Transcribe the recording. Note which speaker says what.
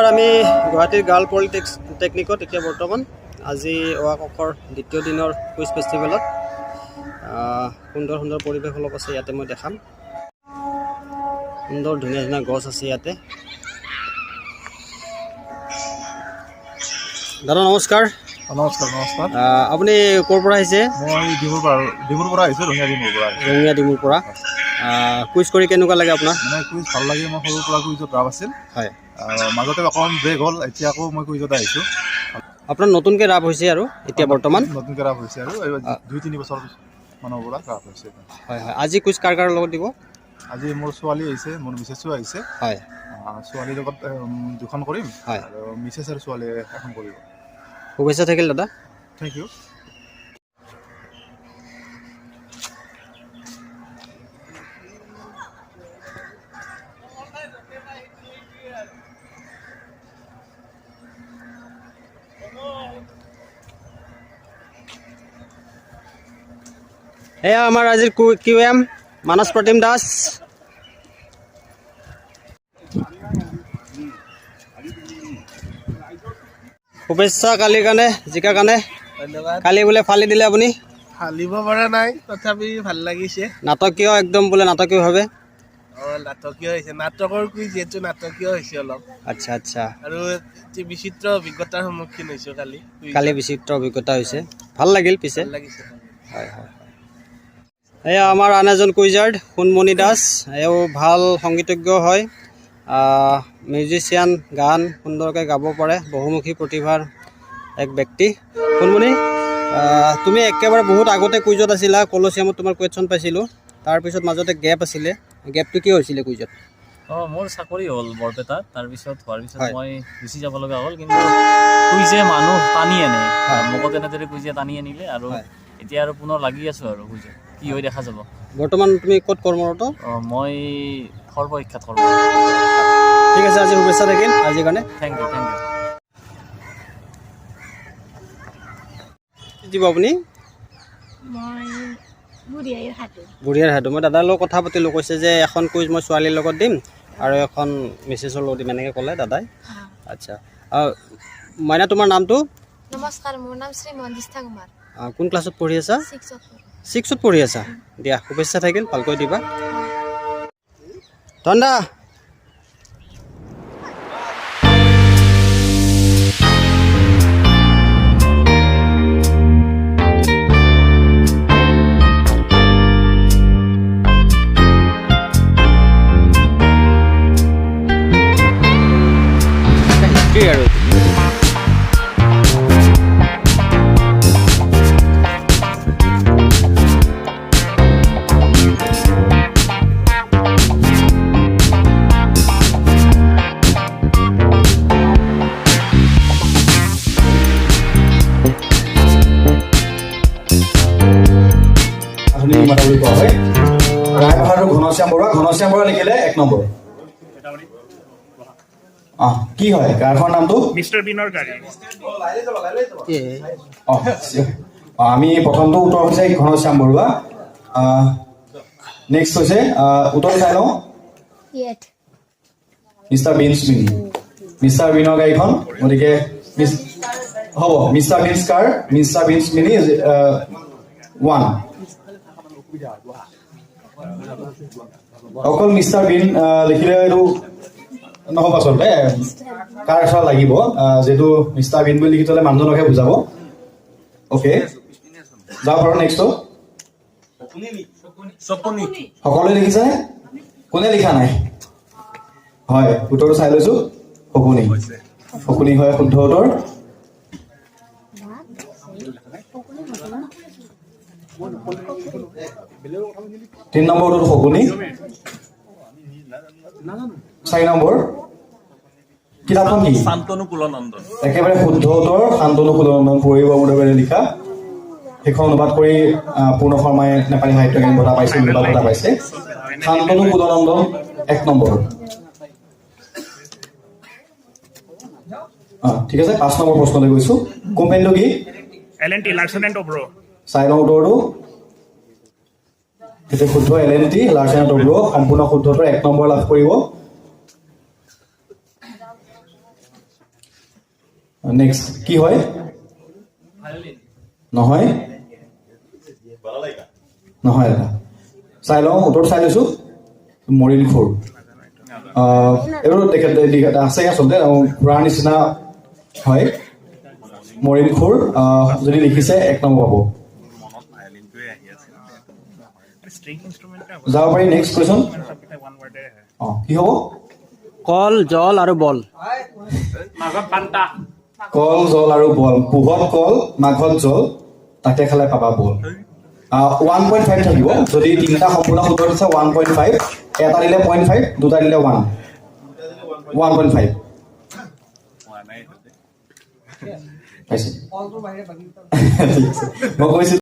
Speaker 1: নমস্কাৰ আমি গুৱাহাটীৰ গাৰ্ল পলিটেকনিকত এতিয়া বৰ্তমান আজি অহা কক্ষৰ দ্বিতীয় দিনৰ কুইজ ফেষ্টিভেলত সুন্দৰ সুন্দৰ পৰিৱেশ অলপ আছে ইয়াতে মই দেখাম সুন্দৰ ধুনীয়া ধুনীয়া গছ আছে ইয়াতে দাদা নমস্কাৰ
Speaker 2: নমস্কাৰ নমস্কাৰ
Speaker 1: আপুনি ক'ৰ পৰা আহিছে
Speaker 2: মই ডিমুৰ পৰা আহিছোঁ ৰঙিয়া ডিমুৰ পৰা
Speaker 1: কুইজ কৰি কেনেকুৱা লাগে আপোনাৰ
Speaker 2: মানে কুইজ ভাল লাগে মই সৰুৰ পৰা কুইজত ৰাপ আছিল হয় মাজতে অকণমান ব্ৰেক হ'ল এতিয়া আকৌ মই কুইজত আহিছোঁ
Speaker 1: আপোনাৰ নতুনকৈ ৰাপ হৈছে আৰু এতিয়া বৰ্তমান
Speaker 2: নতুনকৈ ৰাপ হৈছে আৰু 2-3 বছৰ মানৰ পৰা ৰাপ হৈছে
Speaker 1: হয় হয় আজি কুইজ কাৰ কাৰ লগত দিব
Speaker 2: আজি মোৰ ছোৱালী আহিছে মোৰ মিছেছো আহিছে হয় ছোৱালীৰ লগত দুখন কৰিম হয় আৰু মিছেছ আৰু ছোৱালী এখন কৰিব
Speaker 1: শুভেচ্ছা থাকিল দাদা
Speaker 2: থেংক ইউ
Speaker 1: এয়া আমাৰ আজিৰ QM মানস প্ৰতিম দাস শুভেচ্ছা কালিৰ কাৰণে জিকাৰ কাৰণে কালি বোলে ফালি দিলে আপুনি
Speaker 3: ফালিব পৰা নাই তথাপি ভাল লাগিছে
Speaker 1: নাটকীয় একদম বোলে নাটকীয়ভাৱে
Speaker 3: নাটকীয় হৈছে নাটকৰ কুইজ যিহেতু নাটকীয় হৈছে অলপ
Speaker 1: আচ্ছা আচ্ছা
Speaker 3: আৰু বিচিত্ৰ অভিজ্ঞতাৰ সন্মুখীন হৈছোঁ
Speaker 1: কালি বিচিত্ৰ অভিজ্ঞতা হৈছে ভাল লাগিল পিছে
Speaker 3: লাগিছে
Speaker 1: হয় হয় এয়া আমাৰ আন এজন কুইজাৰ্ড সোণমণি দাস এও ভাল সংগীতজ্ঞ হয় মিউজিচিয়ান গান সুন্দৰকৈ গাব পাৰে বহুমুখী প্ৰতিভাৰ এক ব্যক্তি সোণমণি তুমি একেবাৰে বহুত আগতে কুইজত আছিলা কলচিয়ামত তোমাৰ কুৱেশ্যন পাইছিলোঁ তাৰপিছত মাজতে গেপ আছিলে গেপটো কি হৈছিলে কুইজত
Speaker 4: মোৰ চাকৰি হ'ল বৰপেটাত তাৰপিছত হোৱাৰ পিছত মই গুচি যাব লগা হ'ল কিন্তু কুইজে মানুহ টানি আনে মোকো তেনেদৰে কুইজে টানি আনিলে আৰু এতিয়া আৰু পুনৰ লাগি আছোঁ আৰু কুইজে কি হৈ দেখা যাব
Speaker 1: বৰ্তমান তুমি ক'ত কৰ্মৰত
Speaker 4: মই সৰ্বশিক্ষাত কৰ্মৰত
Speaker 1: ঠিক আছে আজি শুভেচ্ছা থাকিল আজিৰ কাৰণে
Speaker 4: থেংক ইউ
Speaker 1: দিব আপুনি বুঢ়িয়াৰ হাটু মই দাদাৰ লগত কথা পাতিলোঁ কৈছে যে এখন কুইজ মই ছোৱালীৰ লগত দিম আৰু এখন মিছেছৰ লগত দিম এনেকৈ ক'লে দাদাই আচ্ছা মাইনা তোমাৰ নামটো
Speaker 5: নমস্কাৰ মোৰ নাম শ্ৰী মন্দিষ্ঠা কুমাৰ
Speaker 1: কোন ক্লাছত পঢ়ি আছা 6ত পঢ়ি আছা দিয়া শুভেচ্ছা থাকিল ভালকৈ দিবা ধন্দা আৰু
Speaker 6: ঘনশ্যাম বৰা লিখিলে 1 নম্বৰ কি হয় গাড়ীখনৰ নামটো মিস্টাৰ বিনৰ গাড়ী আমি প্ৰথমটো উত্তৰ হৈছে ঘনশ্যাম বৰুৱা নেক্সট হৈছে উত্তৰ চাই লওঁ মিস্টাৰ বিনছ মিনি মিস্টাৰ বিনৰ গাড়ীখন গতিকে হ'ব মিস্টাৰ বিনছ কাৰ মিস্টাৰ বিনছ মিনি 1 অকল মিস্টাৰ বিন লিখিলে এইটো নহ'ব আচলতে কাৰ এষাৰ লাগিব যিহেতু মিস্টাৰ বিন বুলি লিখি থ'লে মানুহজনকহে বুজাব অ'কে যাওঁ বাৰু নেক্সট সকলোৱে লিখিছে কোনে লিখা নাই হয় উত্তৰটো চাই লৈছোঁ শকুনি হয় শুদ্ধ উত্তৰ তিন নম্বৰ উত্তৰটো শকুনি 4 নম্বৰ কিতাপখন কি শান্তনু কুলনন্দন একেবাৰে শুদ্ধ উত্তৰ শান্তনু কুলনন্দন পৰিব মুদেৰে লিখা সেইখন অনুবাদ কৰি পূৰ্ণ শৰ্মাই নেপালী সাহিত্য একাডেমী বঁটা পাইছে বঁটা পাইছে শান্তনু কুলনন্দন 1 নম্বৰ ঠিক আছে 5 নম্বৰ প্ৰশ্নলৈ গৈছোঁ কোম্পানীটো কি
Speaker 7: L&T Larsen & Toubro
Speaker 6: 4 নম্বৰ উত্তৰটো এতে শুদ্ধ L&T Larsen & Toubro সম্পূৰ্ণ শুদ্ধ উত্তৰ 1 নম্বৰ লাভ কৰিব নেক্সট কি হয় নহয় নহয় দাদা চাই লওঁ উত্তৰ চাই লৈছোঁ মৰিন খুৰ এইবোৰ তেখেত আছে আচলতে খুৰাৰ নিচিনা হয় মৰিন খুৰ যদি লিখিছে 1 নম্বৰ পাব যাব পাৰি নেক্সট কুৱেশ্যন কি হ'ব
Speaker 1: কল জল আৰু বল
Speaker 6: কল জল আৰু বল পোহত কল মাঘত জল তাকে খালে পাবা বল 1.5 থাকিব যদি তিনিটা সম্পূৰ্ণ শুদ্ধ দিছে 1.5 এটা দিলে 0.5 দুটা দিলে 1 1.5 পাইছে মই কৈছোঁ